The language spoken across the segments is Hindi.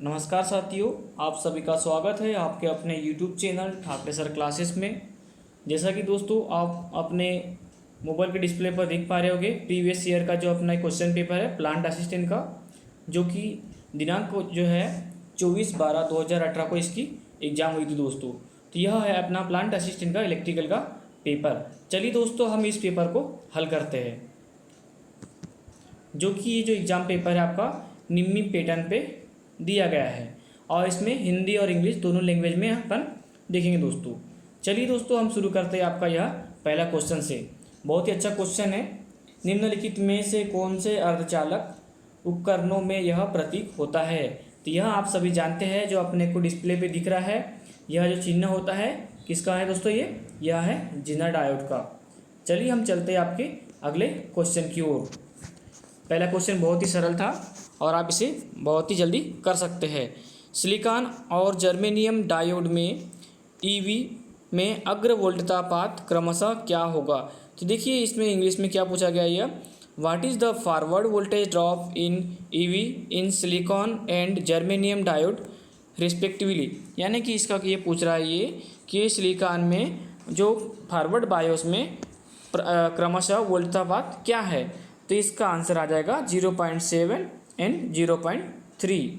नमस्कार साथियों, आप सभी का स्वागत है आपके अपने YouTube channel Thackeray sir classes में। जैसा कि दोस्तों आप अपने मोबाइल के डिस्प्ले पर देख पा रहे होंगे, प्रीवियस ईयर का जो अपना क्वेश्चन पेपर है प्लांट असिस्टेंट का, जो कि दिनांक को जो है 24/12/2018 को इसकी एग्ज़ाम हुई थी दोस्तों। तो यह है अपना प्लांट असिस्टेंट का इलेक्ट्रिकल का पेपर। चलिए दोस्तों, हम इस पेपर को हल करते हैं, जो कि ये जो एग्ज़ाम पेपर है आपका निम्मी पैटर्न पे दिया गया है और इसमें हिंदी और इंग्लिश दोनों लैंग्वेज में अपन देखेंगे दोस्तों। चलिए दोस्तों, हम शुरू करते हैं आपका यह पहला क्वेश्चन से। बहुत ही अच्छा क्वेश्चन है। निम्नलिखित में से कौन से अर्धचालक उपकरणों में यह प्रतीक होता है? तो यह आप सभी जानते हैं, जो अपने को डिस्प्ले पे दिख रहा है, यह जो चिन्ह होता है किसका है दोस्तों? यह है जेनर डायोड का। चलिए हम चलते हैं आपके अगले क्वेश्चन की ओर। पहला क्वेश्चन बहुत ही सरल था और आप इसे बहुत ही जल्दी कर सकते हैं। सिलिकॉन और जर्मेनियम डायोड में ईवी में अग्र वोल्टतापात क्रमशः क्या होगा? तो देखिए, इसमें इंग्लिश में क्या पूछा गया है, what is the forward voltage drop in EV in silicon and germanium diode respectively. यानी कि इसका ये पूछ रहा है ये कि सिलिकॉन में जो फॉरवर्ड बायोस में क्रमशः वोल्टतापात क्या है? तो इसका आंसर आ जाएगा 0.7 एंड 0.3।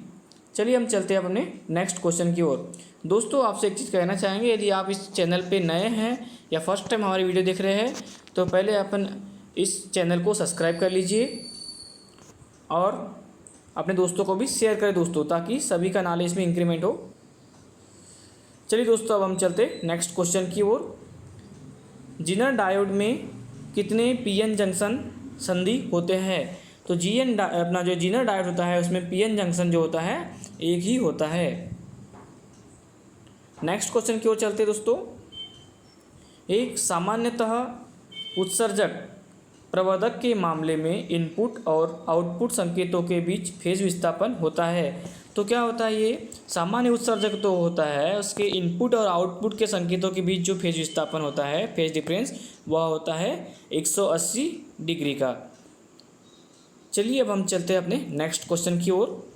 चलिए हम चलते हैं अपने नेक्स्ट क्वेश्चन की ओर। दोस्तों, आपसे एक चीज़ कहना चाहेंगे, यदि आप इस चैनल पे नए हैं या फर्स्ट टाइम हमारी वीडियो देख रहे हैं तो पहले अपन इस चैनल को सब्सक्राइब कर लीजिए और अपने दोस्तों को भी शेयर करें दोस्तों, ताकि सभी का नॉलेज में इंक्रीमेंट हो। चलिए दोस्तों, अब हम चलते नेक्स्ट क्वेश्चन की ओर। जेनर डायोड में कितने पीएन जंक्शन संधि होते हैं? तो अपना जो जेनर डायोड होता है उसमें पीएन जंक्शन जो होता है एक ही होता है। नेक्स्ट क्वेश्चन की ओर चलते दोस्तों। एक सामान्यतः उत्सर्जक प्रवर्धक के मामले में इनपुट और आउटपुट संकेतों के बीच फेज विस्थापन होता है। तो क्या होता है ये? सामान्य उत्सर्जक तो होता है, उसके इनपुट और आउटपुट के संकेतों के बीच जो फेज विस्थापन होता है, फेज डिफरेंस, वह होता है 180 डिग्री का। चलिए अब हम चलते हैं अपने नेक्स्ट क्वेश्चन की ओर।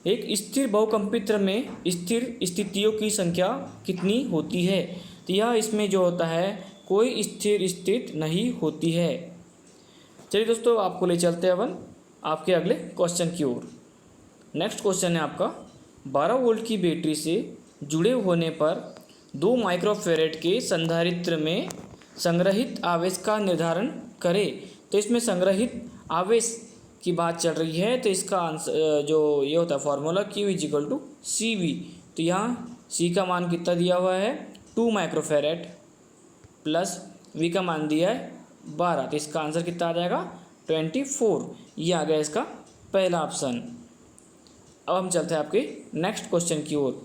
एक स्थिर बहुकंपित्र में स्थिर स्थितियों की संख्या कितनी होती है? तो यह इसमें जो होता है कोई स्थिर स्थिति नहीं होती है। चलिए दोस्तों, आपको ले चलते हैं अपन आपके अगले क्वेश्चन की ओर। नेक्स्ट क्वेश्चन है आपका, 12 वोल्ट की बैटरी से जुड़े होने पर 2 माइक्रोफैरेड के संधारित्र में संग्रहित आवेश का निर्धारण करें। तो इसमें संग्रहित आवेश की बात चल रही है, तो इसका आंसर जो ये होता है फॉर्मूला Q = CV। तो यहाँ C का मान कितना दिया हुआ है 2 माइक्रोफैरेड प्लस V का मान दिया है 12, तो इसका आंसर कितना आ जाएगा 24। ये आ गया इसका पहला ऑप्शन। अब हम चलते हैं आपके नेक्स्ट क्वेश्चन की ओर।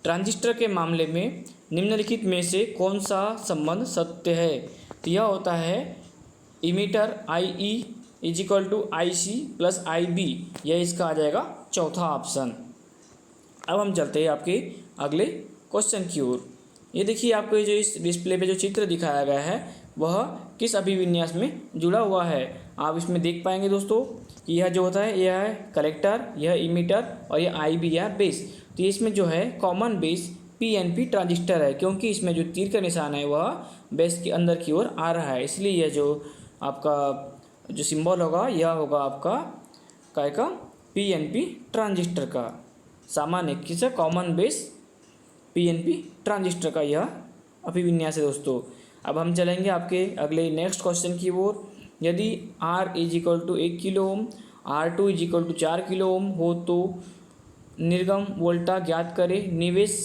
ट्रांजिस्टर के मामले में निम्नलिखित में से कौन सा संबंध सत्य है? तो यह होता है इमीटर IE = IC + IB, यह इसका आ जाएगा चौथा ऑप्शन। अब हम चलते हैं आपके अगले क्वेश्चन की ओर। ये देखिए, आपको जो इस डिस्प्ले पे जो चित्र दिखाया गया है वह किस अभिविन्यास में जुड़ा हुआ है? आप इसमें देख पाएंगे दोस्तों कि यह जो होता है यह है कलेक्टर, यह इमीटर और यह IB या बेस। तो इसमें जो है कॉमन बेस PNP ट्रांजिस्टर है, क्योंकि इसमें जो तीर का निशान है वह बेस के अंदर की ओर आ रहा है, इसलिए यह जो आपका जो सिंबल होगा यह होगा आपका काय का PNP ट्रांजिस्टर का, सामान्य किसे कॉमन बेस PNP ट्रांजिस्टर का यह अभिविन्यास है दोस्तों। अब हम चलेंगे आपके अगले नेक्स्ट क्वेश्चन की ओर। यदि R = 1 kilo ohm, R2 = 4 kilo ohm हो तो निर्गम वोल्टा ज्ञात करें। निवेश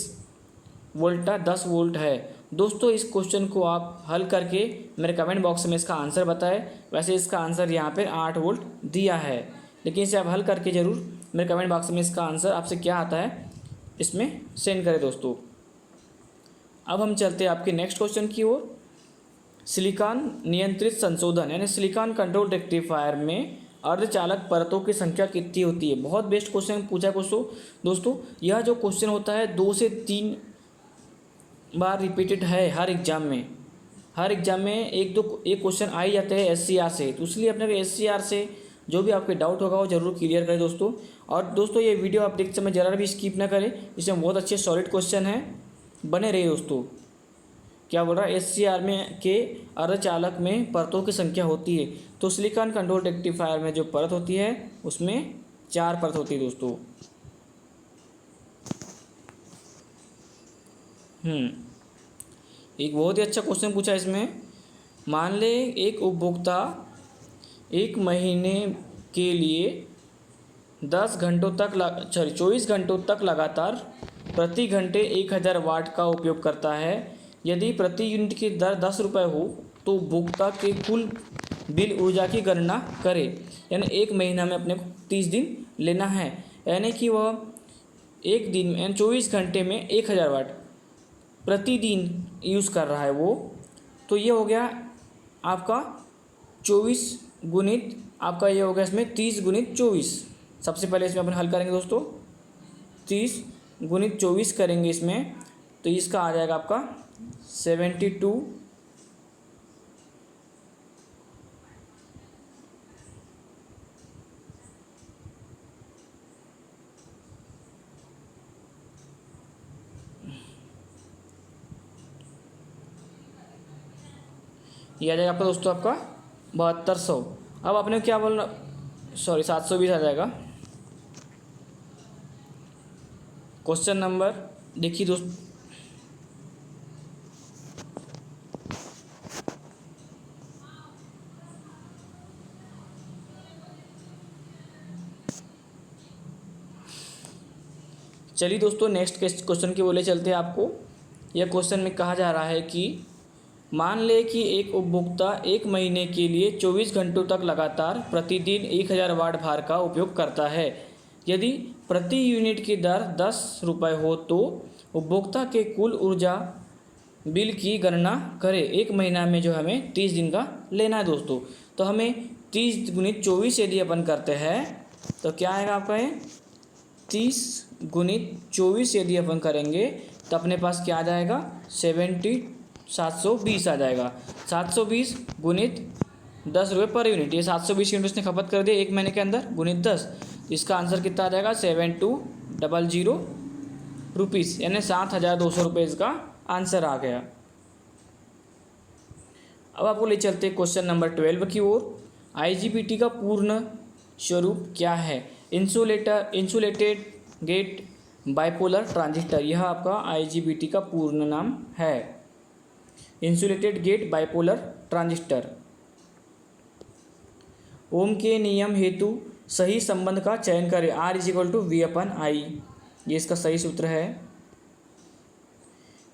वोल्टा 10 वोल्ट है। दोस्तों, इस क्वेश्चन को आप हल करके मेरे कमेंट बॉक्स में इसका आंसर बताएं। वैसे इसका आंसर यहाँ पे 8 वोल्ट दिया है, लेकिन इसे आप हल करके ज़रूर मेरे कमेंट बॉक्स में इसका आंसर आपसे क्या आता है इसमें सेंड करें दोस्तों। अब हम चलते हैं आपके नेक्स्ट क्वेश्चन की ओर। सिलिकॉन नियंत्रित संशोधन यानी सिलिकॉन कंट्रोल रेक्टिफायर में अर्धचालक परतों की संख्या कितनी होती है? बहुत बेस्ट क्वेश्चन पूछा दोस्तों। यह जो क्वेश्चन होता है 2 से 3 बार रिपीटेड है हर एग्जाम में। एक क्वेश्चन आ ही जाते हैं SCR से, तो इसलिए अपने को SCR से जो भी आपके डाउट होगा वो ज़रूर क्लियर करें दोस्तों। और दोस्तों ये वीडियो आप देखते समय ज़रा भी स्किप ना करें, इसमें बहुत अच्छे सॉलिड क्वेश्चन हैं, बने रहिए दोस्तों। क्या बोल रहा है, SCR में के अर्धचालक में परतों की संख्या होती है, तो सिलिकॉन कंट्रोल रेक्टिफायर में जो परत होती है उसमें 4 परत होती है दोस्तों। एक बहुत ही अच्छा क्वेश्चन पूछा इसमें। मान ले एक उपभोक्ता 1 महीने के लिए 24 घंटों तक लगातार प्रति घंटे 1000 वाट का उपयोग करता है। यदि प्रति यूनिट की दर 10 रुपये हो तो उपभोक्ता के कुल बिल ऊर्जा की गणना करें। यानी 1 महीना में अपने को 30 दिन लेना है, यानी कि वह एक दिन में 24 घंटे में 1000 वाट प्रतिदिन यूज़ कर रहा है वो। तो ये हो गया आपका 24 गुणित आपका, ये हो गया इसमें 30 गुणित 24। सबसे पहले इसमें अपन हल करेंगे दोस्तों, 30 गुणित 24 करेंगे इसमें, तो इसका आ जाएगा आपका 72। ये आ जाएगा आपका दोस्तों आपका 7200। अब आपने क्या बोलना, सॉरी 720 आ जाएगा। क्वेश्चन नंबर देखिए दोस्त, चलिए दोस्तों नेक्स्ट क्वेश्चन की बोले चलते हैं आपको। यह क्वेश्चन में कहा जा रहा है कि मान ले कि एक उपभोक्ता 1 महीने के लिए 24 घंटों तक लगातार प्रतिदिन 1000 वाट भार का उपयोग करता है। यदि प्रति यूनिट की दर 10 रुपये हो तो उपभोक्ता के कुल ऊर्जा बिल की गणना करें। 1 महीना में जो हमें 30 दिन का लेना है दोस्तों, तो हमें 30 गुणित 24 यदि अपन करते हैं तो क्या आएगा आपका, 30 गुणित 24 यदि अपन करेंगे तो अपने पास क्या आ जाएगा, 720 आ जाएगा। 720 गुणित 10 रुपये पर यूनिट, ये 720 यूनिट उसने खपत कर दिया 1 महीने के अंदर, गुणित 10, इसका आंसर कितना आ जाएगा, 7200 रुपीज़, यानी 7200 रुपये इसका आंसर आ गया। अब आपको ले चलते हैं क्वेश्चन नंबर 12 की ओर। IGBT का पूर्ण स्वरूप क्या है? इंसुलेटेड गेट बाइपोलर ट्रांजिस्टर, यह आपका IGBT का पूर्ण नाम है, इंसुलेटेड गेट बाइपोलर ट्रांजिस्टर। ओम के नियम हेतु सही संबंध का चयन करें। R = V/I, ये इसका सही सूत्र है।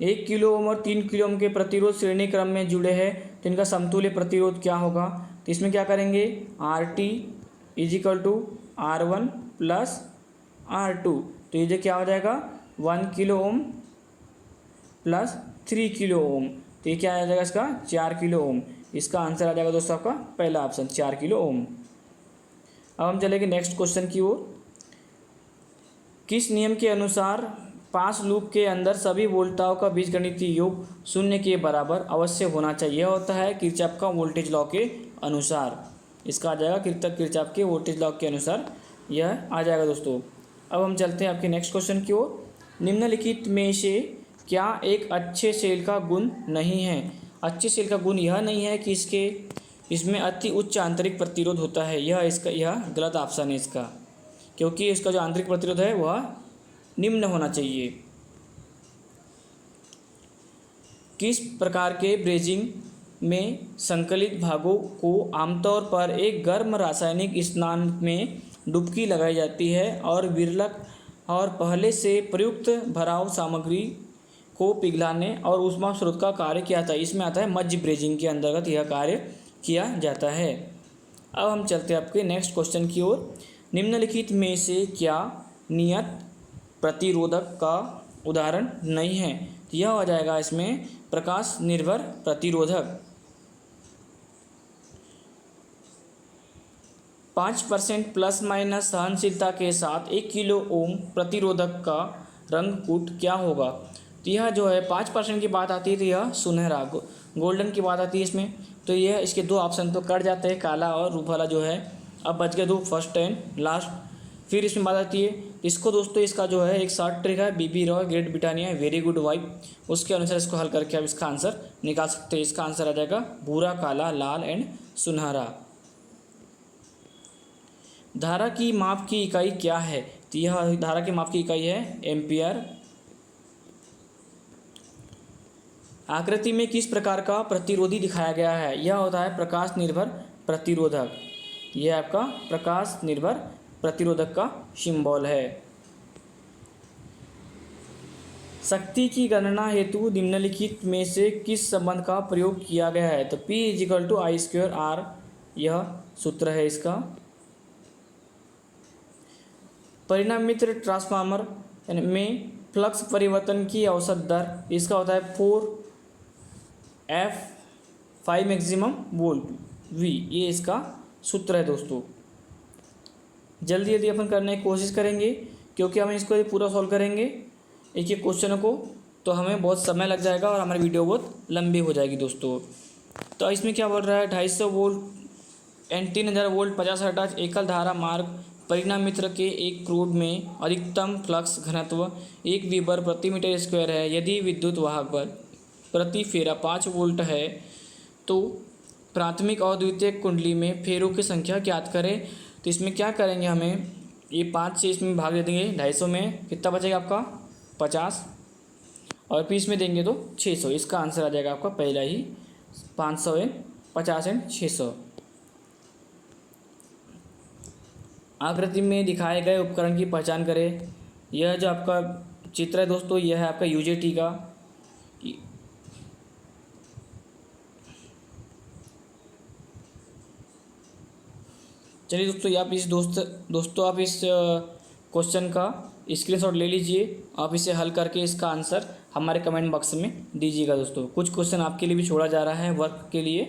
1 किलो ओम और 3 किलो ओम के प्रतिरोध श्रेणी क्रम में जुड़े हैं, तो इनका समतुल्य प्रतिरोध क्या होगा? तो इसमें क्या करेंगे, RT = R1 + R2, तो ये जो क्या हो जाएगा, 1 kilo ohm plus 3 kilo ohm, तो ये क्या आ जाएगा इसका, 4 किलो ओम। इसका आंसर आ जाएगा दोस्तों आपका पहला ऑप्शन, 4 किलो ओम। अब हम चलेंगे नेक्स्ट क्वेश्चन की ओर। किस नियम के अनुसार पास लूप के अंदर सभी वोल्टताओं का बीजगणितीय योग 0 के बराबर अवश्य होना चाहिए? यह होता है किरचॉफ का वोल्टेज लॉ के अनुसार। इसका आ जाएगा किरचॉफ के वोल्टेज लॉ के अनुसार यह आ जाएगा दोस्तों। अब हम चलते हैं आपके नेक्स्ट क्वेश्चन की ओर। निम्नलिखित में से क्या एक अच्छे सेल का गुण नहीं है? अच्छे सेल का गुण यह नहीं है कि इसमें अति उच्च आंतरिक प्रतिरोध होता है, यह गलत ऑप्शन है इसका, क्योंकि इसका जो आंतरिक प्रतिरोध है वह निम्न होना चाहिए। किस प्रकार के ब्रेजिंग में संकलित भागों को आमतौर पर एक गर्म रासायनिक स्नान में डुबकी लगाई जाती है और विरलक और पहले से प्रयुक्त भराव सामग्री को पिघलाने और ऊष्मा स्रोत का कार्य किया जाता है? इसमें आता है मज्ज ब्रेजिंग के अंतर्गत यह कार्य किया जाता है। अब हम चलते हैं आपके नेक्स्ट क्वेश्चन की ओर। निम्नलिखित में से क्या नियत प्रतिरोधक का उदाहरण नहीं है? तो यह हो जाएगा इसमें प्रकाश निर्भर प्रतिरोधक। 5% प्लस माइनस सहनशीलता के साथ 1 किलो ओम प्रतिरोधक का रंगकूट क्या होगा? तो यह जो है 5% की बात आती है तो यह सुनहरा गोल्डन की बात आती है इसमें, तो यह इसके 2 ऑप्शन तो कट जाते हैं, काला और रूप वाला जो है अब बच गए 2 फर्स्ट एंड लास्ट। फिर इसमें बात आती है इसको दोस्तों, इसका जो है एक शॉर्ट ट्रिक है, Bibi Roy great Britannia very good wife, उसके अनुसार इसको हल करके आप इसका आंसर निकाल सकते हैं। इसका आंसर आ जाएगा भूरा, काला, लाल एंड सुनहरा। धारा की माप की इकाई क्या है? तो यह धारा की माप की इकाई है एम्पियर। आकृति में किस प्रकार का प्रतिरोधी दिखाया गया है? यह होता है प्रकाश निर्भर प्रतिरोधक। यह आपका प्रकाश निर्भर प्रतिरोधक का सिंबल है। शक्ति की गणना हेतु निम्नलिखित में से किस संबंध का प्रयोग किया गया है? तो P = I²R, यह सूत्र है इसका। परिणामित्र ट्रांसफार्मर में फ्लक्स परिवर्तन की औसत दर, इसका होता है 4F 5 मैक्सिमम वोल्ट V, ये इसका सूत्र है दोस्तों। जल्दी जल्दी अपन करने की कोशिश करेंगे, क्योंकि हम इसको पूरा सॉल्व करेंगे एक एक क्वेश्चन को, तो हमें बहुत समय लग जाएगा और हमारी वीडियो बहुत लंबी हो जाएगी दोस्तों। तो इसमें क्या बोल रहा है, 250 वोल्ट एंड 3000 वोल्ट 50 हर्ट्ज एकल धारा मार्ग परिणामित्र के एक क्रूड में अधिकतम फ्लक्स घनत्व 1 वीबर प्रति मीटर स्क्वायर है। यदि विद्युत वाहक बल प्रति फेरा 5 वोल्ट है तो प्राथमिक और द्वितीयक कुंडली में फेरों की संख्या ज्ञात करें। तो इसमें क्या करेंगे, हमें ये 5 से इसमें भाग दे देंगे, 250 में कितना बचेगा आपका 50, और फिर इसमें देंगे तो 600। इसका आंसर आ जाएगा आपका पहला ही 500 एंड 50 एंड 600। आकृति में दिखाए गए उपकरण की पहचान करें। यह जो आपका चित्र है दोस्तों, यह है आपका UJT का। चलिए दोस्तों, आप इस दोस्तों आप इस क्वेश्चन का स्क्रीनशॉट ले लीजिए। आप इसे हल करके इसका आंसर हमारे कमेंट बॉक्स में दीजिएगा दोस्तों। कुछ क्वेश्चन आपके लिए भी छोड़ा जा रहा है वर्क के लिए।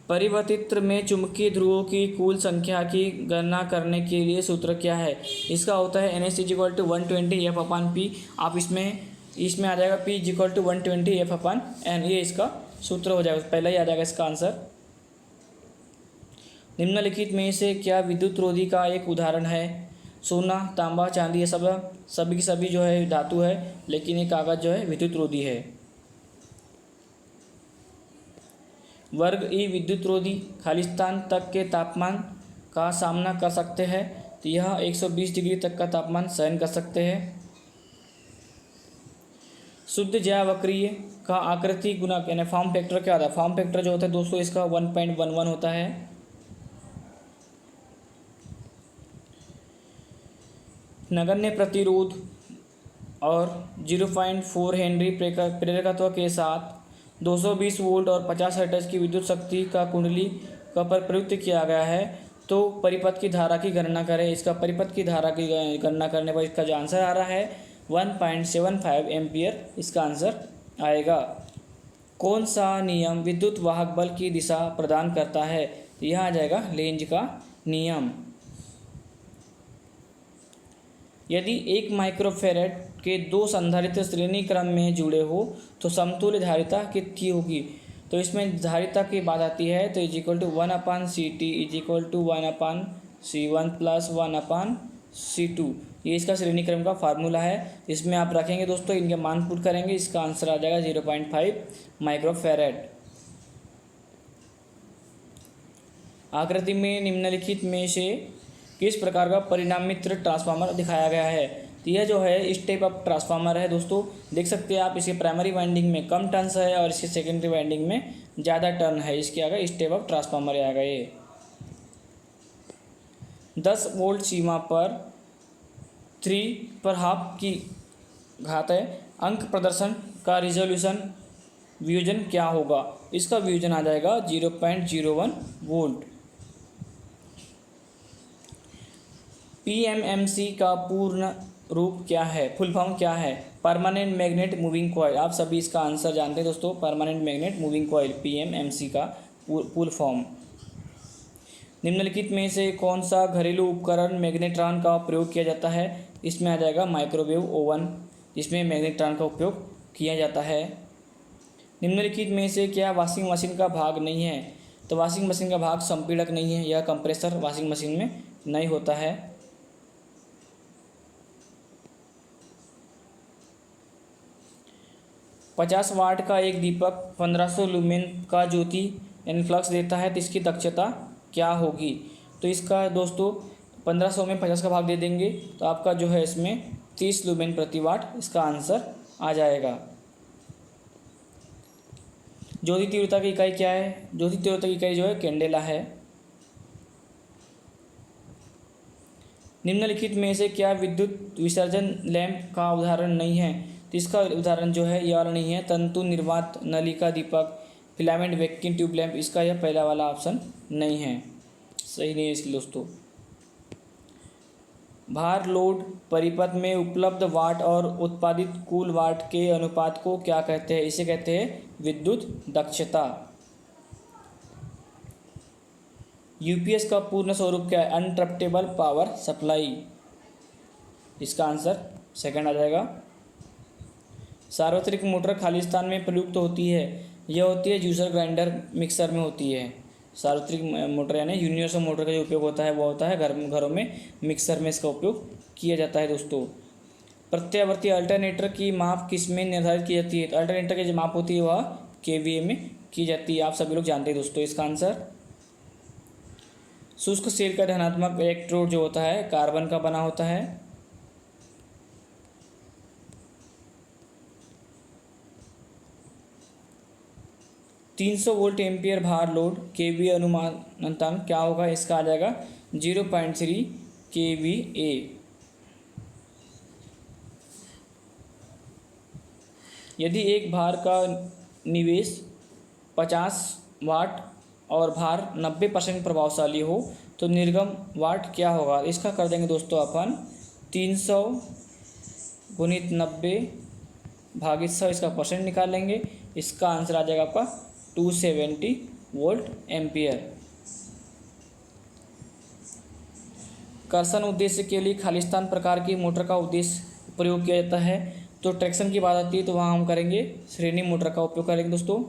परिवर्तित्र में चुंबकीय ध्रुवों की कुल संख्या की गणना करने के लिए सूत्र क्या है? इसका होता है NS = 120 F/P। आप इसमें आ जाएगा P = 120 F/N, ये इसका सूत्र हो जाएगा, पहला ही आ जाएगा इसका आंसर। निम्नलिखित में से क्या विद्युत रोधी का एक उदाहरण है? सोना, तांबा, चांदी, ये सब सभी की सभी जो है धातु है, लेकिन ये कागज़ जो है विद्युत रोधी है। वर्ग ई विद्युत रोधी खालिस्तान तक के तापमान का सामना कर सकते हैं। तो यह 120 डिग्री तक का तापमान सहन कर सकते हैं। शुद्ध ज्यावक्रीय का आकृति गुणक यानी फॉर्म फैक्टर क्या होता है? फॉर्म फैक्टर जो होता है दोस्तों इसका 1.11 होता है। नगण्य प्रतिरोध और 0.4 हेनरी प्रेरकत्व के साथ 220 वोल्ट और 50 हर्ट्ज की विद्युत शक्ति का कुंडली का पर प्रयुक्त किया गया है। तो परिपथ की धारा की गणना करें। इसका परिपथ की धारा की गणना करने पर इसका जो आंसर आ रहा है 1.75 एम्पियर इसका आंसर आएगा। कौन सा नियम विद्युत वाहक बल की दिशा प्रदान करता है? यह आ जाएगा लेंज का नियम। यदि 1 माइक्रोफैरड के 2 संधारित्र श्रेणी क्रम में जुड़े हो तो समतुल्य धारिता कितनी होगी? तो इसमें धारिता की बात आती है तो =1/CT =1/C1 + 1/C2, ये इसका श्रेणी क्रम का फार्मूला है। इसमें आप रखेंगे दोस्तों, इनके मान पुट करेंगे, इसका आंसर आ जाएगा 0.5 माइक्रोफैरड। आकृति में निम्नलिखित में से किस प्रकार का परिणामित्र ट्रांसफार्मर दिखाया गया है? तो यह जो है स्टेप अप ट्रांसफार्मर है दोस्तों। देख सकते हैं आप, इसके प्राइमरी वाइंडिंग में कम टर्न्स है और इसके सेकेंडरी वाइंडिंग में ज़्यादा टर्न है। इसके आगे स्टेप अप ट्रांसफार्मर आ गए। 10 वोल्ट सीमा पर 3/2 की घात है अंक प्रदर्शन का रिजोल्यूशन वियोजन क्या होगा? इसका वियोजन आ जाएगा 0.01 वोल्ट। PMMC का पूर्ण रूप क्या है? फुल फॉर्म क्या है? Permanent magnet moving coil. आप सभी इसका आंसर जानते हैं दोस्तों, permanent magnet moving coil PMMC का फुल फॉर्म। निम्नलिखित में से कौन सा घरेलू उपकरण मैग्नेट्रॉन का प्रयोग किया जाता है? इसमें आ जाएगा माइक्रोवेव ओवन, जिसमें मैग्नेट्रॉन का उपयोग किया जाता है। निम्नलिखित में से क्या वॉशिंग मशीन का भाग नहीं है? तो वॉशिंग मशीन का भाग संपीड़क नहीं है, यह कंप्रेसर वॉशिंग मशीन में नहीं होता है। 50 वाट का एक दीपक 1500 लुमेन का ज्योति इनफ्लक्स देता है, तो इसकी दक्षता क्या होगी? तो इसका दोस्तों 1500 में 50 का भाग दे देंगे तो आपका जो है इसमें 30 लुमेन प्रति वाट इसका आंसर आ जाएगा। ज्योति तीव्रता की इकाई क्या है? ज्योति तीव्रता की इकाई जो है कैंडेला है। निम्नलिखित में से क्या विद्युत विसर्जन लैंप का उदाहरण नहीं है? तो इसका उदाहरण जो है ये वाला नहीं है। तंतु निर्वात नलिका दीपक फिलामेंट वैक्यूम ट्यूब लैंप, इसका यह पहला वाला ऑप्शन नहीं है, सही नहीं है इसलिए दोस्तों। भार लोड परिपथ में उपलब्ध वाट और उत्पादित कुल वाट के अनुपात को क्या कहते हैं? इसे कहते हैं विद्युत दक्षता। यूपीएस का पूर्ण स्वरूप क्या है? अनइंटरप्टेबल पावर सप्लाई, इसका आंसर सेकंड आ जाएगा। सार्वत्रिक मोटर खाली स्थान में प्रयुक्त होती है, यह होती है जूसर ग्राइंडर मिक्सर में होती है। सार्वत्रिक मोटर यानी यूनिवर्सल मोटर का जो उपयोग होता है वो होता है घरों में मिक्सर में इसका उपयोग किया जाता है दोस्तों। प्रत्यावर्ती अल्टरनेटर की माप किस में निर्धारित की जाती है? तो अल्टरनेटर की जो माप होती है वह केवीए में की जाती है, आप सभी लोग जानते हैं दोस्तों। इसका आंसर शुष्क सेल का धनात्मक इलेक्ट्रोड जो होता है कार्बन का बना होता है। $300 वोल्ट एम्पियर भार लोड केवीए अनुमानांक क्या होगा? इसका आ जाएगा 0.3 kVA। यदि एक भार का निवेश 50 वाट और भार 90% प्रभावशाली हो तो निर्गम वाट क्या होगा? इसका कर देंगे दोस्तों अपन 300 गुणित 90 भागित 100, इसका परसेंट निकाल लेंगे। इसका आंसर आ जाएगा आपका 270 वोल्ट एम्पियर। कर्षण उद्देश्य के लिए खालिस्तान प्रकार की मोटर का उद्देश्य प्रयोग किया जाता है। तो ट्रैक्शन की बात आती है तो वहाँ हम करेंगे श्रेणी मोटर का उपयोग करेंगे दोस्तों।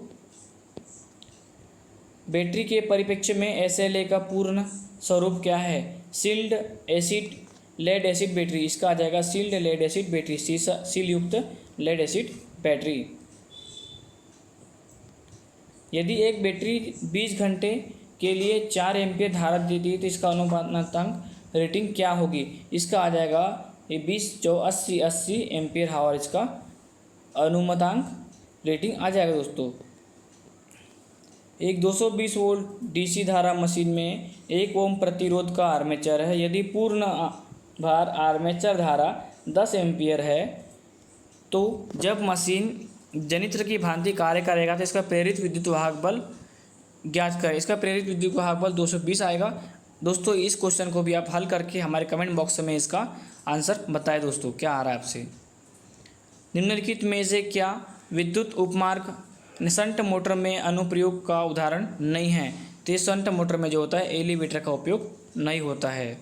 बैटरी के परिप्रेक्ष्य में SLA का पूर्ण स्वरूप क्या है? Sealed acid lead acid battery, इसका आ जाएगा sealed lead acid battery, seal युक्त लेड एसिड बैटरी। यदि एक बैटरी 20 घंटे के लिए 4 एम्पियर धारा देती है तो इसका अनुपातांक रेटिंग क्या होगी? इसका आ जाएगा ये 20 जो 80 एम्पियर हावर इसका अनुमतांक रेटिंग आ जाएगा दोस्तों। एक 220 वोल्ट डीसी धारा मशीन में 1 ओम प्रतिरोध का आर्मेचर है। यदि पूर्ण भार आर्मेचर धारा 10 एम्पियर है तो जब मशीन जनित्र की भांति कार्य करेगा तो इसका प्रेरित विद्युत वाहक बल ज्ञात करें। इसका प्रेरित विद्युत वाहक बल 220 आएगा दोस्तों। इस क्वेश्चन को भी आप हल करके हमारे कमेंट बॉक्स में इसका आंसर बताएं दोस्तों क्या आ रहा है आपसे। निम्नलिखित में से क्या विद्युत उपमार्ग शंट मोटर में अनुप्रयोग का उदाहरण नहीं है? तो शंट मोटर में जो होता है एलिवेटर का उपयोग नहीं होता है।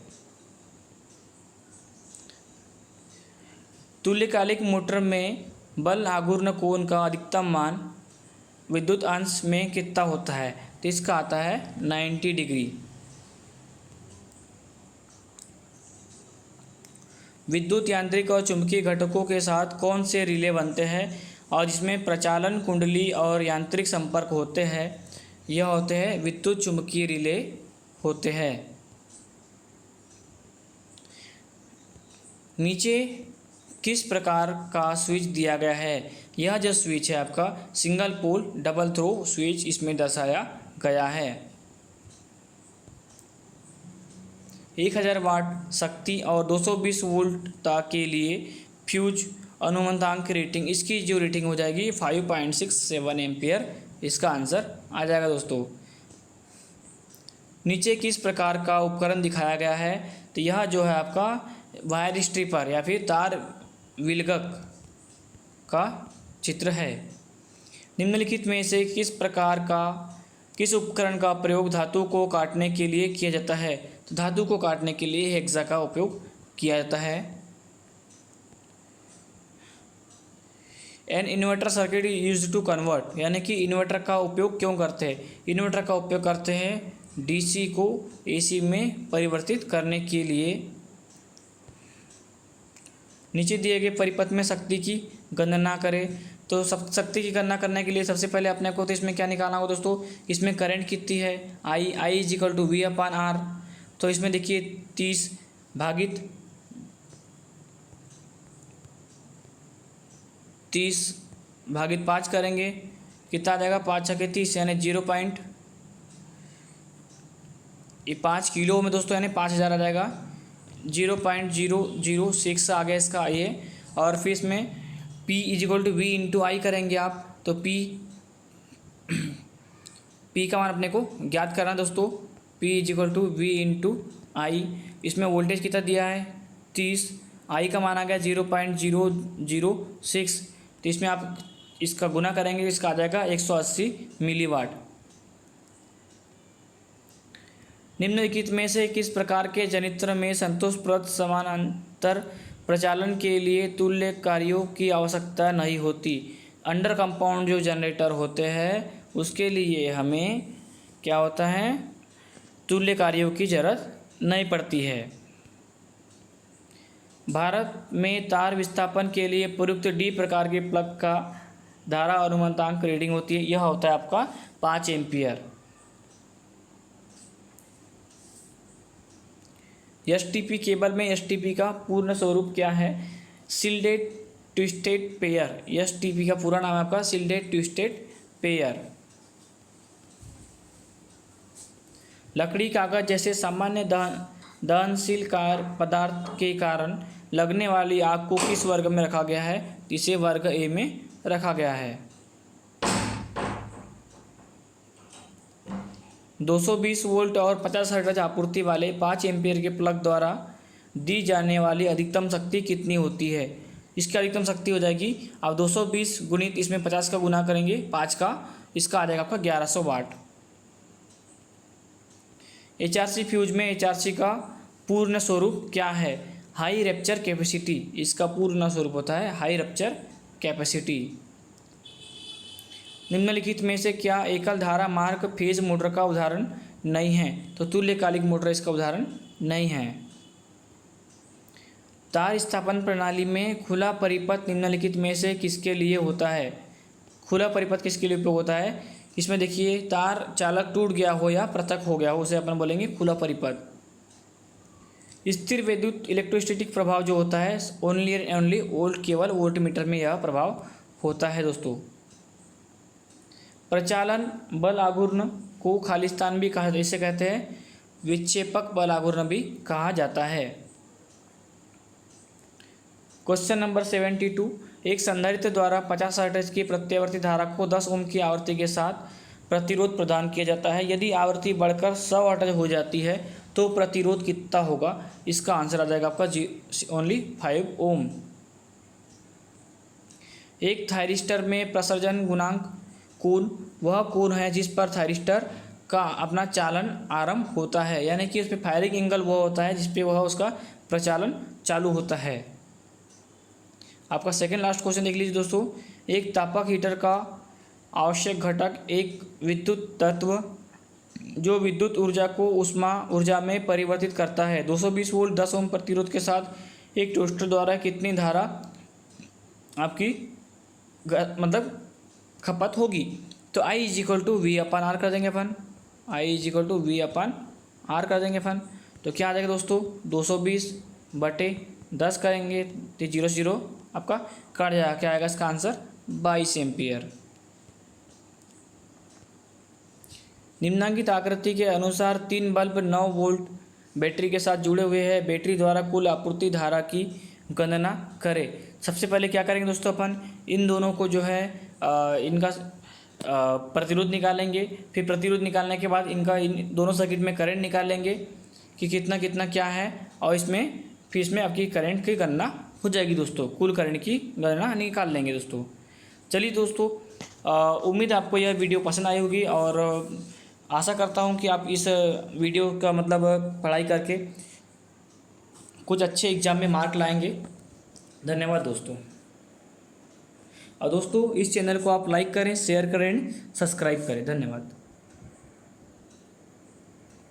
तुल्यकालिक मोटर में बल आघूर्ण कोण का अधिकतम मान विद्युत अंश में कितना होता है? तो इसका आता है 90 डिग्री। विद्युत यांत्रिक और चुंबकीय घटकों के साथ कौन से रिले बनते हैं और जिसमें प्रचालन कुंडली और यांत्रिक संपर्क होते हैं? यह होते हैं विद्युत चुंबकीय रिले होते हैं। नीचे किस प्रकार का स्विच दिया गया है? यह जो स्विच है आपका single pole double throw switch इसमें दर्शाया गया है। 1000 वाट शक्ति और 220 वोल्ट तक के लिए फ्यूज अनुमतांक रेटिंग, इसकी जो रेटिंग हो जाएगी 5.67 एम्पियर, इसका आंसर आ जाएगा दोस्तों। नीचे किस प्रकार का उपकरण दिखाया गया है? तो यह जो है आपका वायर स्ट्रिपर या फिर तार विलगक का चित्र है। निम्नलिखित में से किस उपकरण का प्रयोग धातु को काटने के लिए किया जाता है? तो धातु को काटने के लिए हेक्सा का उपयोग किया जाता है। An inverter circuit use to convert, यानी कि इन्वर्टर का उपयोग क्यों करते हैं? इन्वर्टर का उपयोग करते हैं डीसी को एसी में परिवर्तित करने के लिए। नीचे दिए गए परिपथ में शक्ति की गणना करें। तो शक्ति की गणना करने के लिए सबसे पहले अपने को तो इसमें क्या निकालना होगा दोस्तों, इसमें करंट कितनी है, I is equal to V upon R. तो इसमें देखिए 30 भागित 5 करेंगे, कितना आ जाएगा, 5 छके 30 यानी 5 किलो में दोस्तों यानी 5000 आ जाएगा, 0.006 आ गया इसका ये। और फिर इसमें P is equal to V into I करेंगे आप, तो P का मान अपने को ज्ञात करना दोस्तों, P is equal to V into I. इसमें वोल्टेज कितना दिया है 30, आई का मान आ गया 0.006। तो इसमें आप इसका गुना करेंगे, इसका आ जाएगा 180 मिलीवाट। निम्नलिखित में से किस प्रकार के जनित्र में संतोषप्रद समानांतर प्रचालन के लिए तुल्य कार्यों की आवश्यकता नहीं होती? अंडर कंपाउंड जो जनरेटर होते हैं उसके लिए हमें क्या होता है, तुल्य कार्यों की जरूरत नहीं पड़ती है। भारत में तार विस्थापन के लिए प्रयुक्त डी प्रकार के प्लग का धारा अनुमतांक रीडिंग होती है, यह होता है आपका 5 एम्पियर। एसटीपी केबल में एसटीपी का पूर्ण स्वरूप क्या है? शिल्डेड ट्विस्टेड पेयर। एसटीपी का पूरा नाम है आपका शिल्डेड ट्विस्टेड पेयर। लकड़ी कागज जैसे सामान्य दहनशील पदार्थ के कारण लगने वाली आग को किस वर्ग में रखा गया है? इसे वर्ग ए में रखा गया है। 220 वोल्ट और 50 हर्ट्ज आपूर्ति वाले 5 एम्पियर के प्लग द्वारा दी जाने वाली अधिकतम शक्ति कितनी होती है? इसकी अधिकतम शक्ति हो जाएगी, आप 220 गुणित इसमें 50 का गुना करेंगे 5 का, इसका आ जाएगा आपका 1100 वाट। एचआरसी फ्यूज में एचआरसी का पूर्ण स्वरूप क्या है? हाई रैप्चर कैपेसिटी, इसका पूर्ण स्वरूप होता है हाई रैप्चर कैपेसिटी। निम्नलिखित में से क्या एकल धारा मार्ग फेज मोटर का उदाहरण नहीं है? तो तुल्यकालिक मोटर इसका उदाहरण नहीं है। तार स्थापन प्रणाली में खुला परिपथ निम्नलिखित में से किसके लिए होता है? खुला परिपथ किसके लिए उपयोग होता है? इसमें देखिए तार चालक टूट गया हो या पृथक हो गया हो, उसे अपन बोलेंगे खुला परिपथ। स्थिर विद्युत इलेक्ट्रोस्टैटिक प्रभाव जो होता है ओनली एंड ओनली वोल्ट, केवल वोल्ट मीटर में यह प्रभाव होता है दोस्तों। प्रचालन बल आघूर्ण को खालिस्तान भी कहा, इसे कहते हैं विक्षेपक बल आघूर्ण भी कहा जाता है। क्वेश्चन नंबर 72, एक संधारित्र द्वारा 50 हर्ट्ज की प्रत्यावर्ती धारा को 10 ओम की आवृत्ति के साथ प्रतिरोध प्रदान किया जाता है। यदि आवृत्ति बढ़कर 100 हर्ट्ज हो जाती है तो प्रतिरोध कितना होगा? इसका आंसर आ जाएगा आपका ओनली 5 ओम। एक थायरिस्टर में प्रसरण गुणांक कोण वह कोण है जिस पर थायरिस्टर का अपना चालन आरंभ होता है, यानी कि उस पर फायरिंग एंगल वह होता है जिसपे वह उसका प्रचालन चालू होता है। आपका सेकंड लास्ट क्वेश्चन देख लीजिए दोस्तों। एक तापक हीटर का आवश्यक घटक एक विद्युत तत्व जो विद्युत ऊर्जा को ऊष्मा ऊर्जा में परिवर्तित करता है। 220 वोल्ट 10 ओम प्रतिरोध के साथ एक टोस्टर द्वारा कितनी धारा आपकी मतलब खपत होगी? तो I is equal to V अपन आर कर देंगे अपन, I is equal to V अपन आर कर देंगे अपन। तो क्या आ जाएगा दोस्तों 220/10 करेंगे तो 0 आपका कट जाएगा, क्या आएगा इसका आंसर 22 एम्पियर। निम्नांकित आकृति के अनुसार 3 बल्ब 9 वोल्ट बैटरी के साथ जुड़े हुए हैं। बैटरी द्वारा कुल आपूर्ति धारा की गणना करें। सबसे पहले क्या करेंगे दोस्तों, अपन इन दोनों को जो है इनका प्रतिरोध निकालेंगे। फिर प्रतिरोध निकालने के बाद इन दोनों सर्किट में करंट निकालेंगे कि कितना कितना क्या है, और इसमें आपकी करंट की गणना हो जाएगी दोस्तों, कुल करंट की गणना निकाल लेंगे दोस्तों। चलिए दोस्तों, उम्मीद आपको यह वीडियो पसंद आई होगी और आशा करता हूं कि आप इस वीडियो का मतलब पढ़ाई करके कुछ अच्छे एग्जाम में मार्क लाएंगे। धन्यवाद दोस्तों। और दोस्तों इस चैनल को आप लाइक करें, शेयर करें, सब्सक्राइब करें। धन्यवाद।